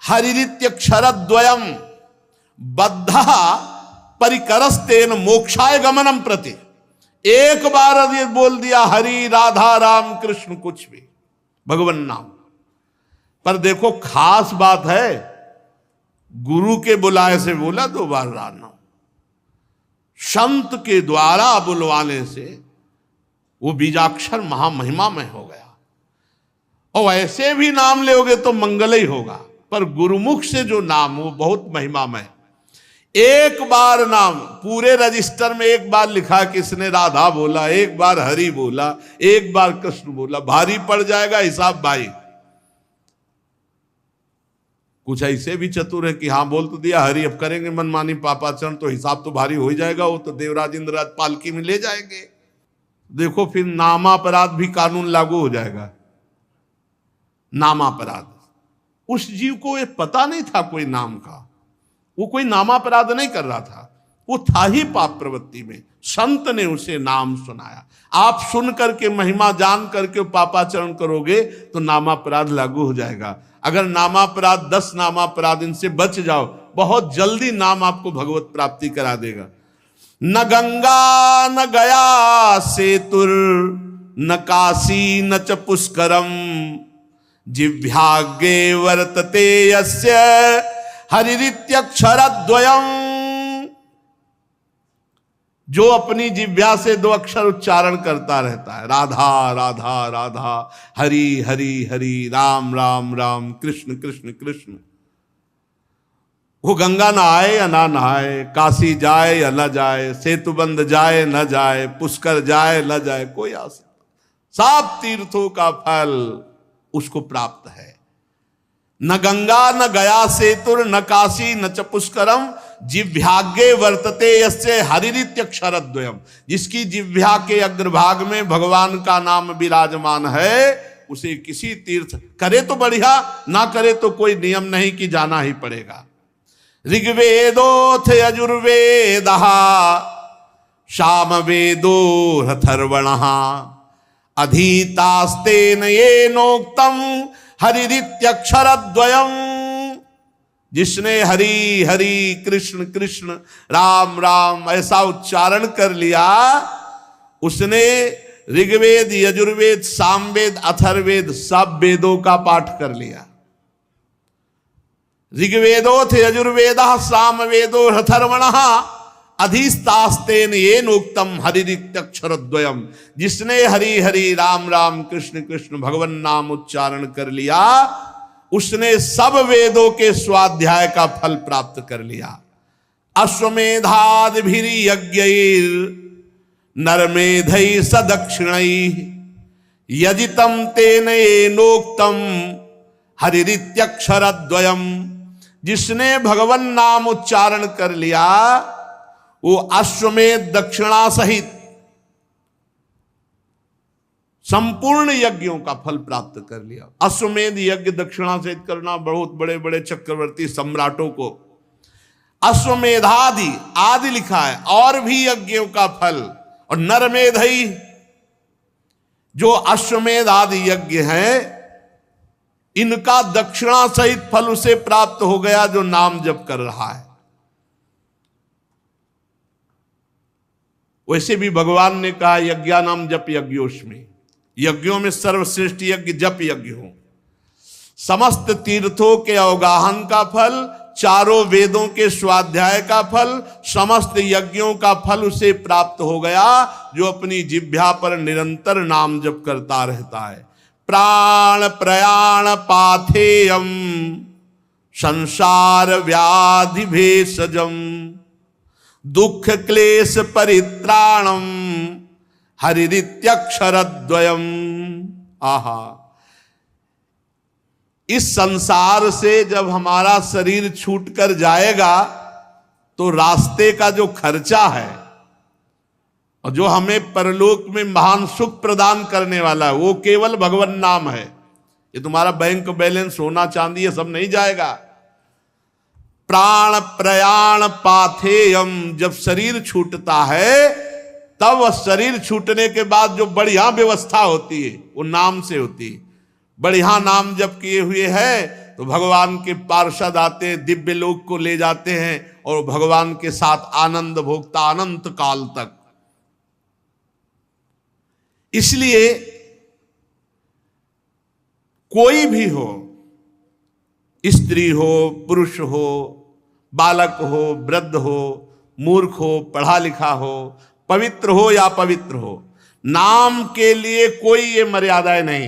हरिरित्यक्षरद्वयम बद्धा परिकरस्तेन मोक्षाय गमनम प्रति। एक बार ये बोल दिया हरि राधा राम कृष्ण कुछ भी भगवान नाम। पर देखो खास बात है, गुरु के बुलाए से बोला 2 बार राम नाम, संत के द्वारा बुलवाने से वो बीजाक्षर महामहिमा में हो गया। और ऐसे भी नाम लोगे तो मंगल ही होगा, पर गुरुमुख से जो नाम वो बहुत महिमा में। एक बार नाम पूरे रजिस्टर में एक बार लिखा किसने राधा बोला, एक बार हरि बोला, एक बार कृष्ण बोला, भारी पड़ जाएगा हिसाब भाई। कुछ ऐसे भी चतुर है कि हाँ बोल तो दिया हरि, अब करेंगे मनमानी पापाचरण तो हिसाब तो भारी हो ही जाएगा, वो तो देवराज इंद्रराज पालकी में ले जाएंगे। देखो फिर नामापराध भी कानून लागू हो जाएगा। नामापराध, उस जीव को ये पता नहीं था कोई नाम का, वो कोई नामापराध नहीं कर रहा था, वो था ही पाप प्रवृत्ति में। संत ने उसे नाम सुनाया। आप सुन करके महिमा जान करके पापाचरण करोगे तो नामापराध लागू हो जाएगा। अगर नामापराध 10 नामापराध इनसे बच जाओ, बहुत जल्दी नाम आपको भगवत प्राप्ति करा देगा। न गंगा न गया सेतुर न काशी न च पुष्करम, जिह्वाग्रे वर्तते यस्य हरिरित्यक्षरद्वयम्। जो अपनी जिह्वा से 2 अक्षर उच्चारण करता रहता है, राधा राधा राधा, हरि हरि हरि, राम राम राम, कृष्ण कृष्ण कृष्ण, वो गंगा नहाए या ना नहाए, काशी जाए या न जाए, सेतुबंध जाए न जाए, पुष्कर जाए न जाए, कोई आ सकता, सब तीर्थों का फल उसको प्राप्त है। न गंगा न गया सेतुर न काशी न च पुष्करम, जिह्वाग्रे वर्तते यस्य हरिरित्यक्षरद्वयम्। जिसकी जिह्वा के अग्रभाग में भगवान का नाम विराजमान है, उसे किसी तीर्थ करे तो बढ़िया, ना करे तो कोई नियम नहीं कि जाना ही पड़ेगा। ऋग्वेदोथ यजुर्वेदः सामवेदो अथर्वणः, अधीतास्तेन येनोक्तम् हरिरित्यक्षरद्वयम्। जिसने हरि हरि कृष्ण कृष्ण राम राम ऐसा उच्चारण कर लिया, उसने ऋग्वेद यजुर्वेद सामवेद अथर्ववेद सब वेदों का पाठ कर लिया। ऋग्वेदोथ यजुर्वेदः सामवेदो अथर्वणः, अधिस्तास्तेन येनोक्तम हरिरित्यक्षरद्वयम्। जिसने हरि हरि राम राम कृष्ण कृष्ण भगवान नाम उच्चारण कर लिया, उसने सब वेदों के स्वाध्याय का फल प्राप्त कर लिया। अश्वमेधादिभिः यज्ञैर् नरमेधैः सदक्षिणैः, यजितं तेन येनोक्तम हरिरित्यक्षरद्वयम्। जिसने भगवान नाम उच्चारण कर लिया, वो अश्वमेध दक्षिणा सहित संपूर्ण यज्ञों का फल प्राप्त कर लिया। अश्वमेध यज्ञ दक्षिणा सहित करना, बहुत बड़े बड़े चक्रवर्ती सम्राटों को अश्वमेधादि आदि लिखा है, और भी यज्ञों का फल। और नरमेधई, जो अश्वमेध आदि यज्ञ हैं, इनका दक्षिणा सहित फल उसे प्राप्त हो गया जो नाम जप कर रहा है। वैसे भी भगवान ने कहा यज्ञानाम जप यज्ञोस्मि, यज्ञों में सर्वश्रेष्ठ यज्ञ जप यज्ञ हो। समस्त तीर्थों के अवगाहन का फल, चारों वेदों के स्वाध्याय का फल, समस्त यज्ञों का फल उसे प्राप्त हो गया जो अपनी जिह्वा पर निरंतर नाम जप करता रहता है। प्राण प्रयाण पाथेयम संसार व्याधि भेषजम, दुख क्लेश परित्राणम हरिरित्यक्षरद्वयम्। आहा, इस संसार से जब हमारा शरीर छूटकर जाएगा तो रास्ते का जो खर्चा है और जो हमें परलोक में महान सुख प्रदान करने वाला है वो केवल भगवान नाम है। ये तुम्हारा बैंक बैलेंस, सोना चांदी, ये सब नहीं जाएगा। प्राण प्रयाण पाथेयम, जब शरीर छूटता है तब शरीर छूटने के बाद जो बढ़िया व्यवस्था होती है वो नाम से होती है। बढ़िया नाम जब किए हुए है तो भगवान के पार्षद आते हैं, दिव्य लोक को ले जाते हैं और भगवान के साथ आनंद भोगता अनंत काल तक। इसलिए कोई भी हो, स्त्री हो, पुरुष हो, बालक हो, वृद्ध हो, मूर्ख हो, पढ़ा लिखा हो, पवित्र हो या पवित्र हो, नाम के लिए कोई ये मर्यादाएं नहीं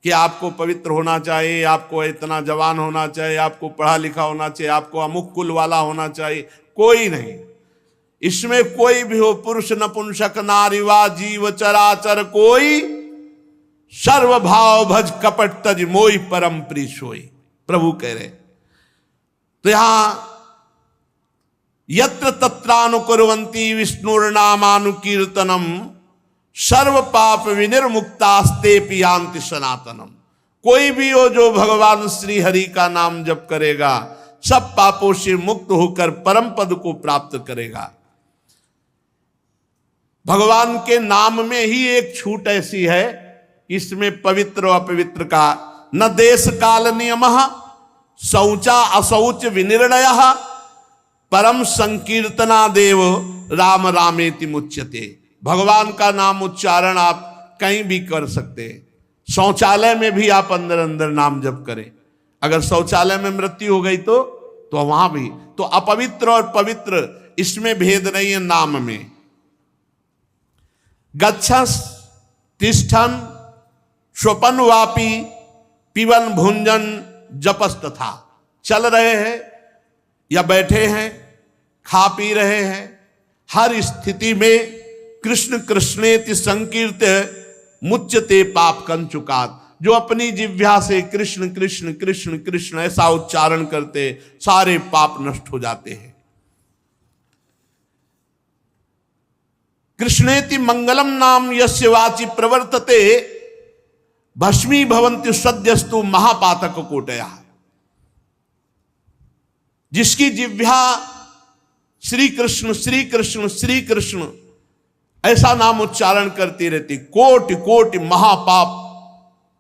कि आपको पवित्र होना चाहिए, आपको इतना जवान होना चाहिए, आपको पढ़ा लिखा होना चाहिए, आपको अमुक कुल वाला होना चाहिए, कोई नहीं। इसमें कोई भी हो, पुरुष नपुंसक नारीवा जीव चराचर कोई, सर्वभाव भज कपट तज मोई परम प्री सोई, प्रभु कह रहे। तो यहां यत्र तत्रानुकुर्वन्ति विष्णुर्नामानुकीर्तनम सर्व पाप विनिर्मुक्तास्ते पियांति सनातनम। कोई भी हो जो भगवान श्री हरि का नाम जप करेगा सब पापों से मुक्त होकर परम पद को प्राप्त करेगा। भगवान के नाम में ही एक छूट ऐसी है, इसमें पवित्र और अपवित्र का न देश काल नियमः शौचा अशौच विनिर्णयः परम संकीर्तना देव राम रामेति मुच्यते। भगवान का नाम उच्चारण आप कहीं भी कर सकते हैं। शौचालय में भी आप अंदर अंदर नाम जप करें। अगर शौचालय में मृत्यु हो गई तो वहां भी, तो अपवित्र और पवित्र इसमें भेद नहीं है नाम में। गच्छस तिष्ठन स्वपन वापी पिबन भुंजन जपस तथा, चल रहे हैं या बैठे हैं, खा पी रहे हैं, हर स्थिति में कृष्ण कृष्णेति संकीर्त मुच्यते पाप कंचुकात। जो अपनी जिह्वा से कृष्ण कृष्ण कृष्ण कृष्ण ऐसा उच्चारण करते सारे पाप नष्ट हो जाते हैं। कृष्णेति मंगलम नाम यस्य वाचि प्रवर्तते भस्मी भवन्ति सद्यस्तु महापातक कोटया। जिसकी जिह्वा श्री कृष्ण श्री कृष्ण श्री कृष्ण ऐसा नाम उच्चारण करती रहती, कोटि कोटि महापाप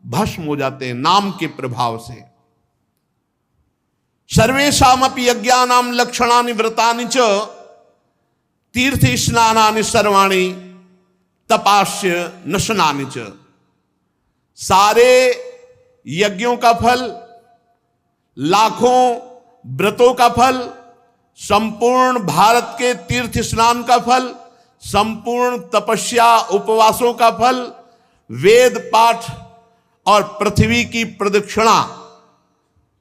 भस्म हो जाते हैं नाम के प्रभाव से। सर्वेषामपि यज्ञानां लक्षणानि व्रतानि च तीर्थ स्नानानि सर्वाणि तपास्य नशनानि च। सारे यज्ञों का फल, लाखों व्रतों का फल, संपूर्ण भारत के तीर्थ स्नान का फल, संपूर्ण तपस्या उपवासों का फल, वेद पाठ और पृथ्वी की प्रदक्षिणा,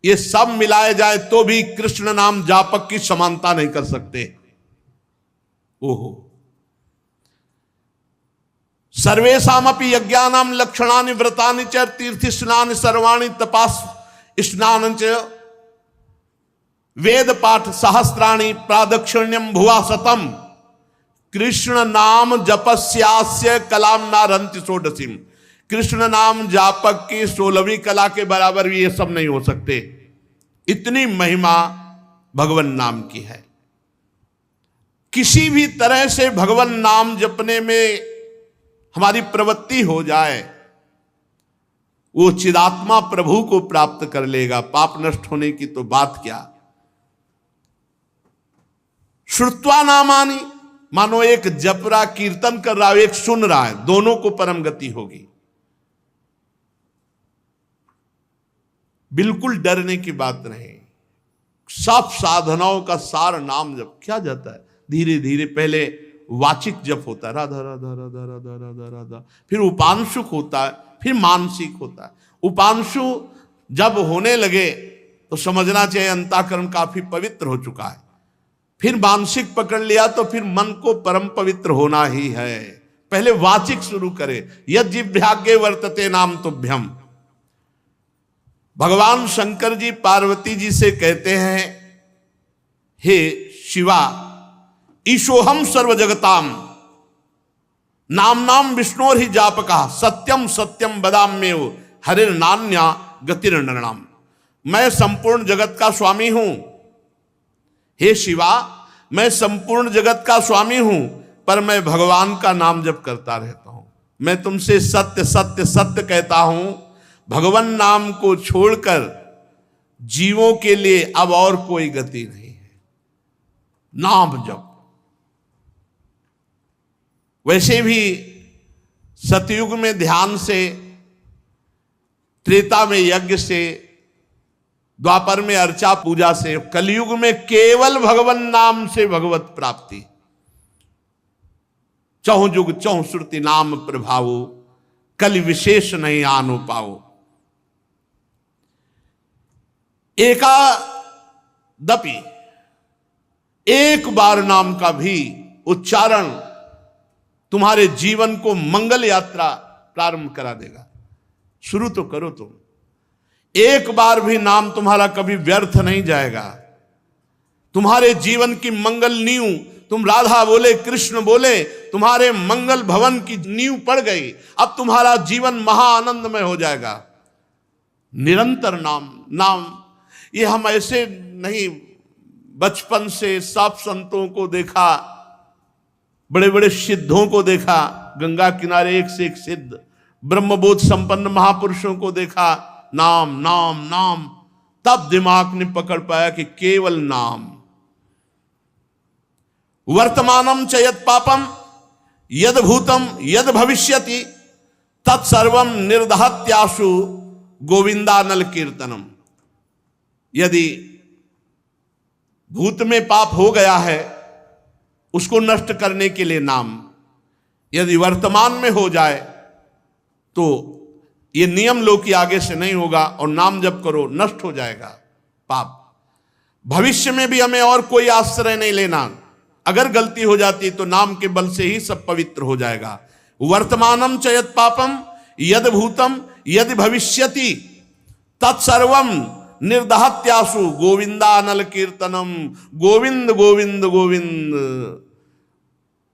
ये सब मिलाए जाए तो भी कृष्ण नाम जापक की समानता नहीं कर सकते। ओहो, सर्वेषामपि यज्ञानां लक्षणानि व्रतानि च तीर्थ स्नान सर्वाणि तपास स्नान च वेद पाठ सहस्राणि प्रादक्षिण्यम भुवा शतम कृष्ण नाम जपस्यास्य कलाम नारंति षोडशीम। कृष्ण नाम जापक की 16वीं कला के बराबर भी ये सब नहीं हो सकते। इतनी महिमा भगवान नाम की है। किसी भी तरह से भगवान नाम जपने में हमारी प्रवृत्ति हो जाए, वो चिदात्मा प्रभु को प्राप्त कर लेगा। पाप नष्ट होने की तो बात क्या। श्रुत्वा नामानि, मानो एक जप रहा कीर्तन कर रहा है, एक सुन रहा है, दोनों को परम गति होगी। बिल्कुल डरने की बात नहीं। सब साधनाओं का सार नाम जप क्या जाता है। धीरे धीरे पहले वाचिक जप होता है, राधा राधा राधा राधा राधा राधा, फिर उपांशुक होता है, फिर मानसिक होता है। उपांशु जब होने लगे तो समझना चाहिए अंतःकरण काफी पवित्र हो चुका है। फिर मानसिक पकड़ लिया तो फिर मन को परम पवित्र होना ही है। पहले वाचिक शुरू करे, यज्जिह्वाग्रे वर्तते नाम तुभ्यम। भगवान शंकर जी पार्वती जी से कहते हैं, हे शिवा, ईशोहम सर्व जगताम नाम नाम विष्णोर ही जापका सत्यम सत्यम बदाम्येव हरिर नान्या गतिर्नृणाम। मैं संपूर्ण जगत का स्वामी हूं। हे शिवा, मैं संपूर्ण जगत का स्वामी हूं, पर मैं भगवान का नाम जप करता रहता हूं। मैं तुमसे सत्य सत्य सत्य कहता हूं, भगवान नाम को छोड़कर जीवों के लिए अब और कोई गति नहीं है। नाम जप। वैसे भी सतयुग में ध्यान से, त्रेता में यज्ञ से, द्वापर में अर्चा पूजा से, कलयुग में केवल भगवान नाम से भगवत प्राप्ति। चहु जुग चहु श्रुति नाम प्रभावो, कल विशेष नहीं आनु पाओ। एकादपि एक बार नाम का भी उच्चारण तुम्हारे जीवन को मंगल यात्रा प्रारंभ करा देगा। शुरू तो करो तुम। एक बार भी नाम तुम्हारा कभी व्यर्थ नहीं जाएगा। तुम्हारे जीवन की मंगल नींव, तुम राधा बोले कृष्ण बोले, तुम्हारे मंगल भवन की नींव पड़ गई। अब तुम्हारा जीवन महाआनंदमय हो जाएगा। निरंतर नाम नाम। ये हम ऐसे नहीं, बचपन से सब संतों को देखा, बड़े बड़े सिद्धों को देखा, गंगा किनारे एक से एक सिद्ध ब्रह्मबोध संपन्न महापुरुषों को देखा, नाम नाम नाम। तब दिमाग ने पकड़ पाया कि केवल नाम। वर्तमानम च यद पापम यद भूतम यद भविष्यति तत्सर्वम निर्दहत्याशु गोविंदानल कीर्तनम। यदि भूत में पाप हो गया है, उसको नष्ट करने के लिए नाम। यदि वर्तमान में हो जाए तो ये नियम लो कि आगे से नहीं होगा, और नाम जप करो, नष्ट हो जाएगा पाप। भविष्य में भी हमें और कोई आश्रय नहीं लेना। अगर गलती हो जाती तो नाम के बल से ही सब पवित्र हो जाएगा। वर्तमानम च यद पापम यद भूतम यद भविष्यति तत्सर्वम निर्दहत्यासु गोविंदानल कीर्तनम। गोविंद गोविंद गोविंद।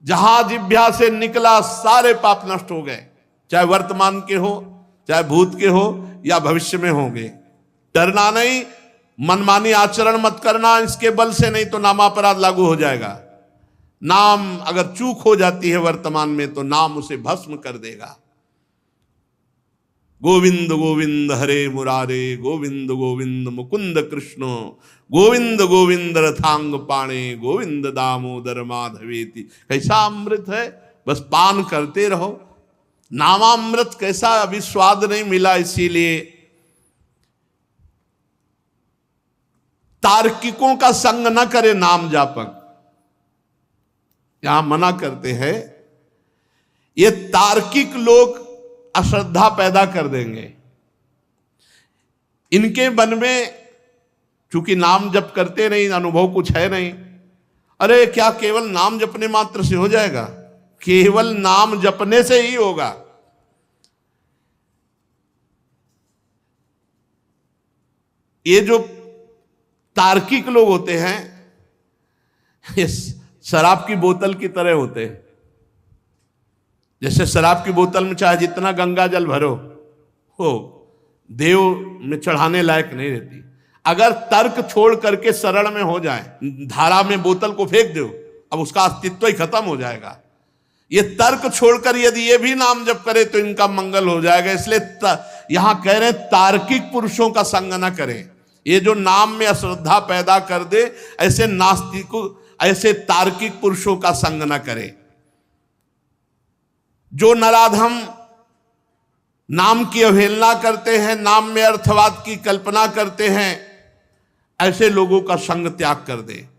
जहां जिह्वा से निकला सारे पाप नष्ट हो गए, चाहे वर्तमान के हो, चाहे भूत के हो, या भविष्य में होंगे। डरना नहीं, मनमानी आचरण मत करना इसके बल से, नहीं तो नामापराध लागू हो जाएगा। नाम अगर चूक हो जाती है वर्तमान में तो नाम उसे भस्म कर देगा। गोविंद गोविंद हरे मुरारे, गोविंद गोविंद मुकुंद कृष्ण, गोविंद गोविंद रथांग पाणे, गोविंद दामोदर माधवेति। कैसा अमृत है, बस पान करते रहो। नामामृत कैसा, अभी स्वाद नहीं मिला, इसीलिए तार्किकों का संग न करे नाम जापक। यहां मना करते हैं, ये तार्किक लोग अश्रद्धा पैदा कर देंगे। इनके मन में चूंकि नाम जप करते नहीं, अनुभव कुछ है नहीं। अरे क्या केवल नाम जपने मात्र से हो जाएगा? केवल नाम जपने से ही होगा। ये जो तार्किक लोग होते हैं, ये शराब की बोतल की तरह होते हैं। जैसे शराब की बोतल में चाहे जितना गंगा जल भरो हो, देव में चढ़ाने लायक नहीं रहती। अगर तर्क छोड़ करके सरल में हो जाए, धारा में बोतल को फेंक दो, अब उसका अस्तित्व ही खत्म हो जाएगा। ये तर्क छोड़कर यदि ये भी नाम जप करे तो इनका मंगल हो जाएगा। इसलिए यहां कह रहे हैं तार्किक पुरुषों का संग न करें। ये जो नाम में अश्रद्धा पैदा कर दे, ऐसे नास्तिकों, ऐसे तार्किक पुरुषों का संग न करें। जो नराधम नाम की अवहेलना करते हैं, नाम में अर्थवाद की कल्पना करते हैं, ऐसे लोगों का संग त्याग कर दे।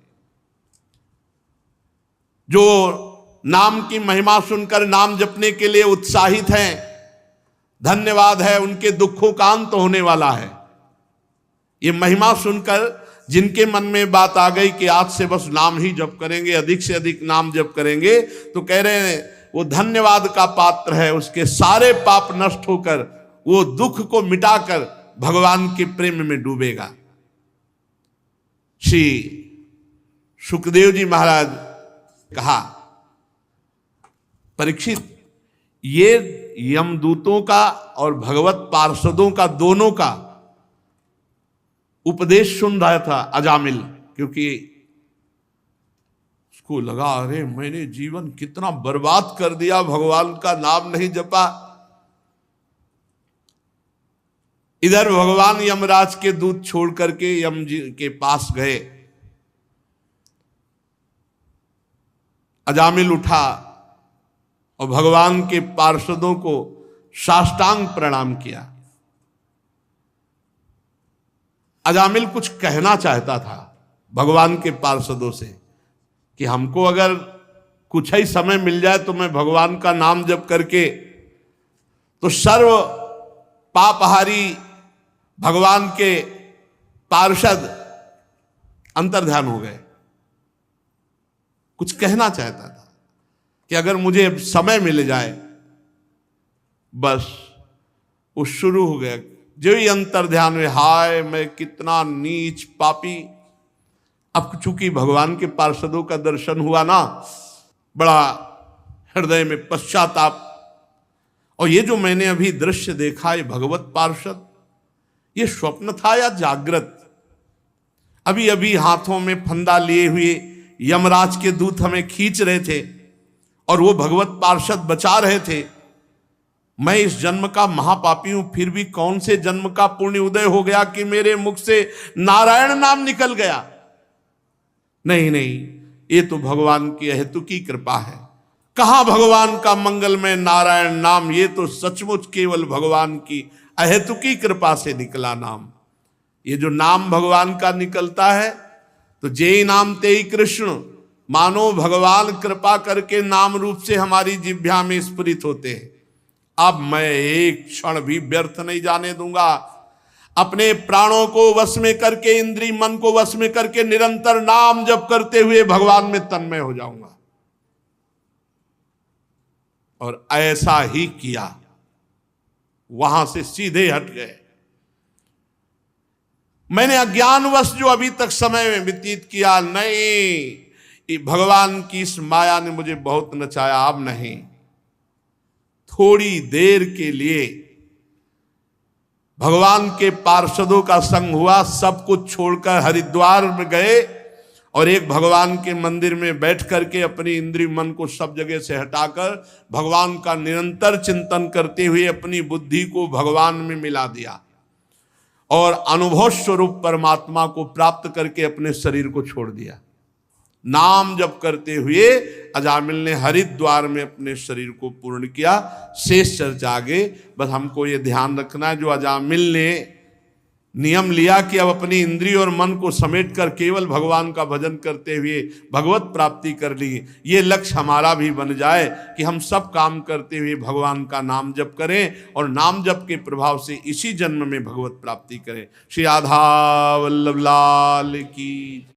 जो नाम की महिमा सुनकर नाम जपने के लिए उत्साहित हैं, धन्यवाद है, उनके दुखों का अंत होने वाला है। ये महिमा सुनकर जिनके मन में बात आ गई कि आज से बस नाम ही जप करेंगे, अधिक से अधिक नाम जप करेंगे, तो कह रहे हैं वो धन्यवाद का पात्र है, उसके सारे पाप नष्ट होकर वो दुख को मिटाकर भगवान के प्रेम में डूबेगा। श्री सुखदेव जी महाराज कहा, परीक्षित, ये यमदूतों का और भगवत पार्षदों का दोनों का उपदेश सुन रहा था अजामिल, क्योंकि उसको लगा अरे मैंने जीवन कितना बर्बाद कर दिया, भगवान का नाम नहीं जपा। इधर भगवान यमराज के दूत छोड़ करके यम जी के पास गए। अजामिल उठा और भगवान के पार्षदों को साष्टांग प्रणाम किया। अजामिल कुछ कहना चाहता था भगवान के पार्षदों से कि हमको अगर कुछ ही समय मिल जाए तो मैं भगवान का नाम जप करके, तो सर्व पापहारी भगवान के पार्षद अंतर्ध्यान हो गए। कुछ कहना चाहता था कि अगर मुझे समय मिल जाए, बस वो शुरू हो गया। जो ही अंतर्ध्यान में, हाय मैं कितना नीच पापी। अब चूंकि भगवान के पार्षदों का दर्शन हुआ ना, बड़ा हृदय में पश्चाताप। और ये जो मैंने अभी दृश्य देखा, ये भगवत पार्षद, ये स्वप्न था या जागृत? अभी अभी हाथों में फंदा लिए हुए यमराज के दूत हमें खींच रहे थे और वो भगवत पार्षद बचा रहे थे। मैं इस जन्म का महापापी हूं, फिर भी कौन से जन्म का पुण्य उदय हो गया कि मेरे मुख से नारायण नाम निकल गया? नहीं नहीं, ये तो भगवान की अहेतुकी कृपा है। कहां भगवान का मंगलमय नारायण नाम, ये तो सचमुच केवल भगवान की अहेतुकी कृपा से निकला नाम। ये जो नाम भगवान का निकलता है, तो जेई नाम तेई कृष्ण, मानो भगवान कृपा करके नाम रूप से हमारी जिह्वा में स्फुरित होते हैं। अब मैं एक क्षण भी व्यर्थ नहीं जाने दूंगा। अपने प्राणों को वश में करके, इंद्रिय मन को वश में करके निरंतर नाम जप करते हुए भगवान में तन्मय हो जाऊंगा। और ऐसा ही किया, वहां से सीधे हट गए। मैंने अज्ञानवश जो अभी तक समय में व्यतीत किया, नहीं, भगवान की इस माया ने मुझे बहुत नचाया। अब नहीं, थोड़ी देर के लिए भगवान के पार्षदों का संग हुआ, सब कुछ छोड़कर हरिद्वार में गए और एक भगवान के मंदिर में बैठ करके अपनी इंद्रिय मन को सब जगह से हटाकर भगवान का निरंतर चिंतन करते हुए अपनी बुद्धि को भगवान में मिला दिया और अनुभव स्वरूप परमात्मा को प्राप्त करके अपने शरीर को छोड़ दिया। नाम जप करते हुए अजामिल ने हरिद्वार में अपने शरीर को पूर्ण किया। शेष चर्चा आगे। बस हमको ये ध्यान रखना है, जो अजामिल ने नियम लिया कि अब अपनी इंद्रिय और मन को समेट कर केवल भगवान का भजन करते हुए भगवत प्राप्ति कर ली, ये लक्ष्य हमारा भी बन जाए कि हम सब काम करते हुए भगवान का नाम जप करें और नाम जप के प्रभाव से इसी जन्म में भगवत प्राप्ति करें। श्री राधा वल्लभ लाल की।